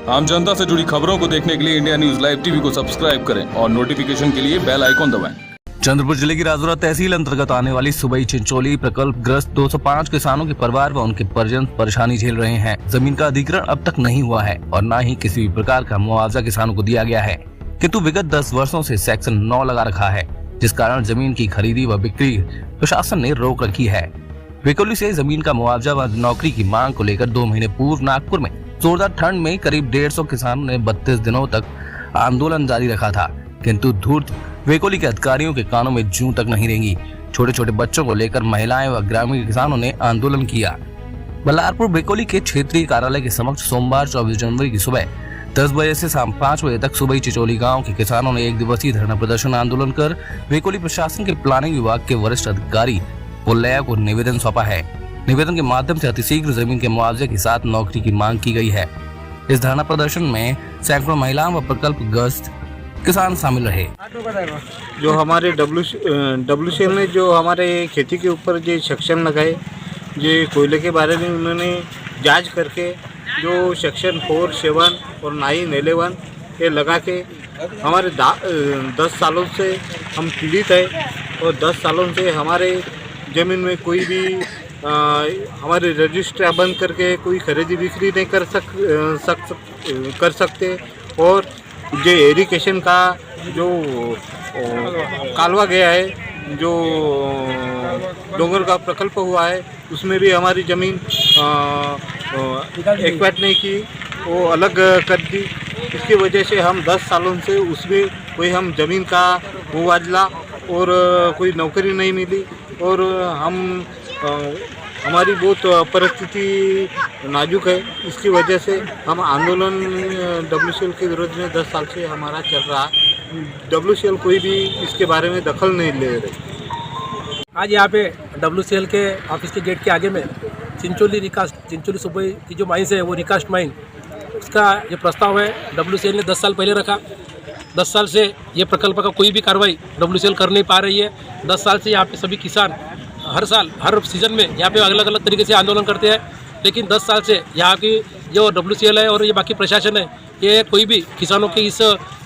आम जनता से जुड़ी खबरों को देखने के लिए इंडिया न्यूज लाइव टीवी को सब्सक्राइब करें और नोटिफिकेशन के लिए बेल आइकॉन दबाएं। चंद्रपुर जिले की राजौरा तहसील अंतर्गत आने वाली सुबई चिंचोली प्रकल्प ग्रस्त 205 किसानों के परिवार व उनके परिजन परेशानी झेल रहे हैं। जमीन का अधिग्रहण अब तक नहीं हुआ है और न ही किसी भी प्रकार का मुआवजा किसानों को दिया गया है, किंतु विगत 10 वर्षों से सेक्शन 9 लगा रखा है, जिस कारण जमीन की खरीदी व बिक्री प्रशासन ने रोक रखी है। वेकोली से जमीन का मुआवजा व नौकरी की मांग को लेकर 2 महीने पूर्व नागपुर में जोरदार ठंड में करीब 150 किसानों ने 32 दिनों तक आंदोलन जारी रखा था, किंतु धूर्त वेकोली के अधिकारियों के कानों में जूं तक नहीं रेंगी। छोटे छोटे बच्चों को लेकर महिलाएं व ग्रामीण किसानों ने आंदोलन किया। बल्लारपुर वेकोली के क्षेत्रीय कार्यालय के समक्ष सोमवार 24 जनवरी की सुबह 10 बजे से शाम 5 बजे तक सुबह चिचोली गांव के किसानों ने 1 दिवसीय धरना प्रदर्शन आंदोलन कर वेकोली प्रशासन के प्लानिंग विभाग के वरिष्ठ अधिकारी पुल्लैया को निवेदन सौंपा है। निवेदन के माध्यम से अतिशीघ्र जमीन के मुआवजे के साथ नौकरी की मांग की गई है। इस धरना प्रदर्शन में सैकड़ों महिलाओं व प्रकल्पग्रस्त किसान शामिल रहे। जो हमारे WCL ने जो हमारे खेती के ऊपर जो सेक्शन लगाए, जो कोयले के बारे में उन्होंने जांच करके जो सेक्शन 4, 7 और 9, 11 ये लगा के हमारे 10 सालों से हम पीड़ित है और 10 सालों से हमारे ज़मीन में कोई भी हमारे रजिस्टर बंद करके कोई खरीदी बिक्री नहीं कर सकते और जो इरिगेशन का जो कालवा गया है, जो डोंगर का प्रकल्प हुआ है, उसमें भी हमारी ज़मीन एक्वाइट नहीं की, वो अलग कर दी। इसकी वजह से हम 10 सालों से उसमें कोई हम ज़मीन का मुआवजा और कोई नौकरी नहीं मिली और हमारी बहुत परिस्थिति नाजुक है। इसकी वजह से हम आंदोलन WCL के विरोध में 10 साल से हमारा चल रहा है। WCL कोई भी इसके बारे में दखल नहीं ले रही। आज यहाँ पे WCL के ऑफिस के गेट के आगे में चिंचोली सुबह की जो माइंस है वो रिकास्ट माइन, उसका जो प्रस्ताव है WCL ने 10 साल पहले रखा। 10 साल से ये प्रकल्प का कोई भी कार्रवाई WCL कर नहीं पा रही है। 10 साल से यहाँ पे सभी किसान हर साल हर सीज़न में यहाँ पे अलग अलग तरीके से आंदोलन करते हैं, लेकिन 10 साल से यहाँ की जो WCL है और ये बाकी प्रशासन है, ये कोई भी किसानों के इस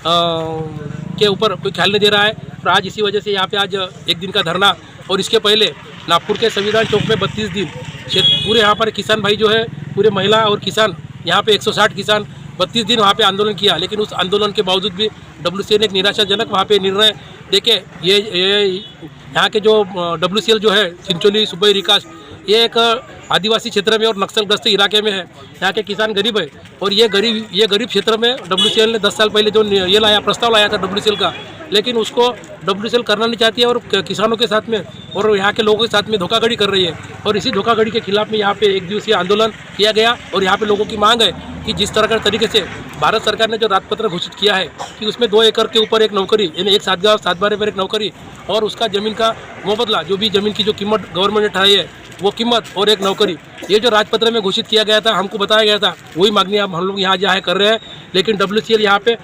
के ऊपर कोई ख्याल नहीं दे रहा है। और आज इसी वजह से यहाँ पे आज 1 दिन का धरना और इसके पहले नागपुर के संविधान चौक में 32 दिन पूरे यहाँ पर किसान भाई जो है, पूरे महिला और किसान यहाँ पे 160 किसान 32 दिन वहाँ पे आंदोलन किया, लेकिन उस आंदोलन के बावजूद भी WCL ने एक निराशाजनक वहाँ पे निर्णय देके ये यहाँ के जो WCL जो है चिंचोली सुबई रिकास्ट, ये एक आदिवासी क्षेत्र में और नक्सलग्रस्त इलाके में है। यहाँ के किसान गरीब है और ये गरीब क्षेत्र में WCL ने 10 साल पहले जो ये प्रस्ताव लाया था WCL का, लेकिन उसको WCL करना नहीं चाहती है और किसानों के साथ में और यहाँ के लोगों के साथ में धोखाधड़ी कर रही है। और इसी धोखाधड़ी के खिलाफ में यहाँ पे 1 दिवसीय आंदोलन किया गया और यहाँ पे लोगों की मांग है कि जिस तरह का तरीके से भारत सरकार ने जो राजपत्र घोषित किया है कि उसमें 2 एकड़ के ऊपर एक नौकरी, यानी एक 7 बारे पर एक नौकरी और उसका ज़मीन का मुआवजा, जो भी ज़मीन की जो कीमत गवर्नमेंट ने ठहराई है वो कीमत और एक नौकरी, ये जो राजपत्र में घोषित किया गया था, हमको बताया गया था, वही मांगनी हम लोग यहाँ जहाँ कर रहे हैं। लेकिन WCL यहाँ पे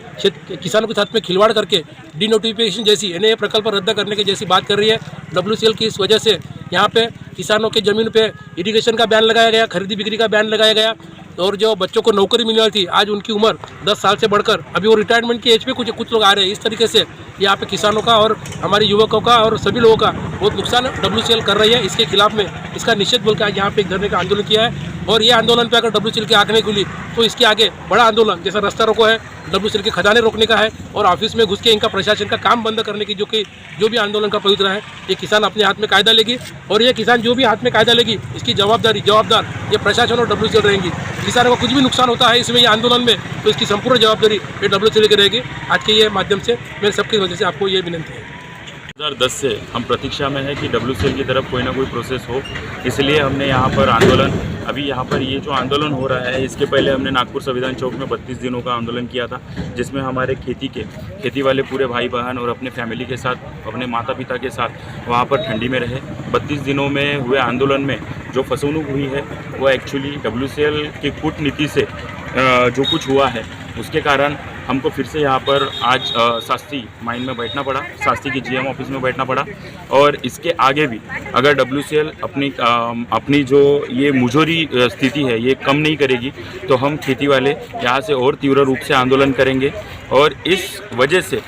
किसानों के साथ में खिलवाड़ करके डिनोटिफिकेशन जैसी, यानी ये प्रकल्प रद्द करने की जैसी बात कर रही है। WCL की इस वजह से यहाँ पे किसानों के ज़मीन पे इरिगेशन का बैन लगाया गया, खरीदी बिक्री का बैन लगाया गया और जो बच्चों को नौकरी मिलने वाली थी, आज उनकी उम्र 10 साल से बढ़कर अभी वो रिटायरमेंट की एज पे कुछ लोग आ रहे हैं। इस तरीके से यहाँ पे किसानों का और हमारे युवकों का और सभी लोगों का बहुत नुकसान WCL कर रही है। इसके खिलाफ में इसका निषेध बोल के आज यहाँ पे एक धरने का आंदोलन किया है और ये आंदोलन पे अगर WCL की आँख नहीं खुली तो इसके आगे बड़ा आंदोलन जैसा रास्ता रोको है, WCL के खजाने रोकने का है और ऑफिस में घुस के इनका प्रशासन का काम बंद करने की जो भी आंदोलन का पवित्र है, ये किसान अपने हाथ में कायदा लेगी और ये किसान जो भी हाथ में कायदा लेगी इसकी जवाबदार ये प्रशासन और WCL रहेंगी। किसानों को कुछ भी नुकसान होता है इसमें ये आंदोलन में, तो इसकी संपूर्ण जवाबदारी ये WCL की रहेगी। आज के ये माध्यम से मेरे सबकी वजह से आपको ये विनंती है। 2010 से हम प्रतीक्षा में है कि WCL की तरफ कोई ना कोई प्रोसेस हो, इसलिए हमने यहाँ पर आंदोलन, अभी यहाँ पर ये जो आंदोलन हो रहा है, इसके पहले हमने नागपुर संविधान चौक में 32 दिनों का आंदोलन किया था, जिसमें हमारे खेती वाले पूरे भाई बहन और अपने फैमिली के साथ, अपने माता पिता के साथ वहाँ पर ठंडी में रहे। 32 दिनों में हुए आंदोलन में जो फसवणूक हुई है वो एक्चुअली WCL की कूटनीति से जो कुछ हुआ है उसके कारण हमको फिर से यहाँ पर आज शास्त्री माइन में बैठना पड़ा, शास्त्री के जीएम ऑफिस में बैठना पड़ा। और इसके आगे भी अगर WCL अपनी जो ये मुजोरी स्थिति है ये कम नहीं करेगी तो हम खेती वाले यहाँ से और तीव्र रूप से आंदोलन करेंगे। और इस वजह से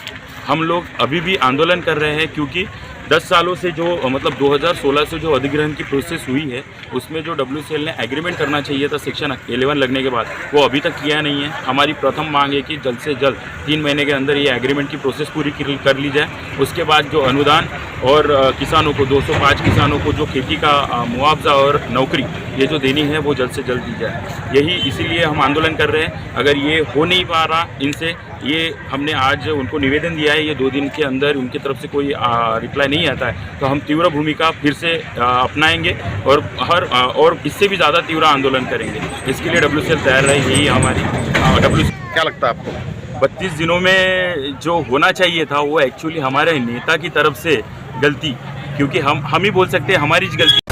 हम लोग अभी भी आंदोलन कर रहे हैं, क्योंकि 10 सालों से जो मतलब 2016 से जो अधिग्रहण की प्रोसेस हुई है उसमें जो WCL ने एग्रीमेंट करना चाहिए था सेक्शन 11 लगने के बाद, वो अभी तक किया नहीं है। हमारी प्रथम मांग है कि जल्द से जल्द 3 महीने के अंदर ये एग्रीमेंट की प्रोसेस पूरी कर ली जाए। उसके बाद जो अनुदान और किसानों को 205 किसानों को जो खेती का मुआवजा और नौकरी ये जो देनी है वो जल्द से जल्द दी जाए। यही इसीलिए हम आंदोलन कर रहे हैं। अगर ये हो नहीं पा रहा इनसे, ये हमने आज उनको निवेदन दिया है, ये 2 दिन के अंदर उनकी तरफ से कोई रिप्लाई नहीं आता है तो हम तीव्र भूमिका फिर से अपनाएंगे और इससे भी ज़्यादा तीव्र आंदोलन करेंगे। इसके लिए WCL तैयार रहे, यही हमारी क्या लगता है आपको? 32 दिनों में जो होना चाहिए था वो एक्चुअली हमारे नेता की तरफ से गलती, क्योंकि हम ही बोल सकते हैं हमारी गलती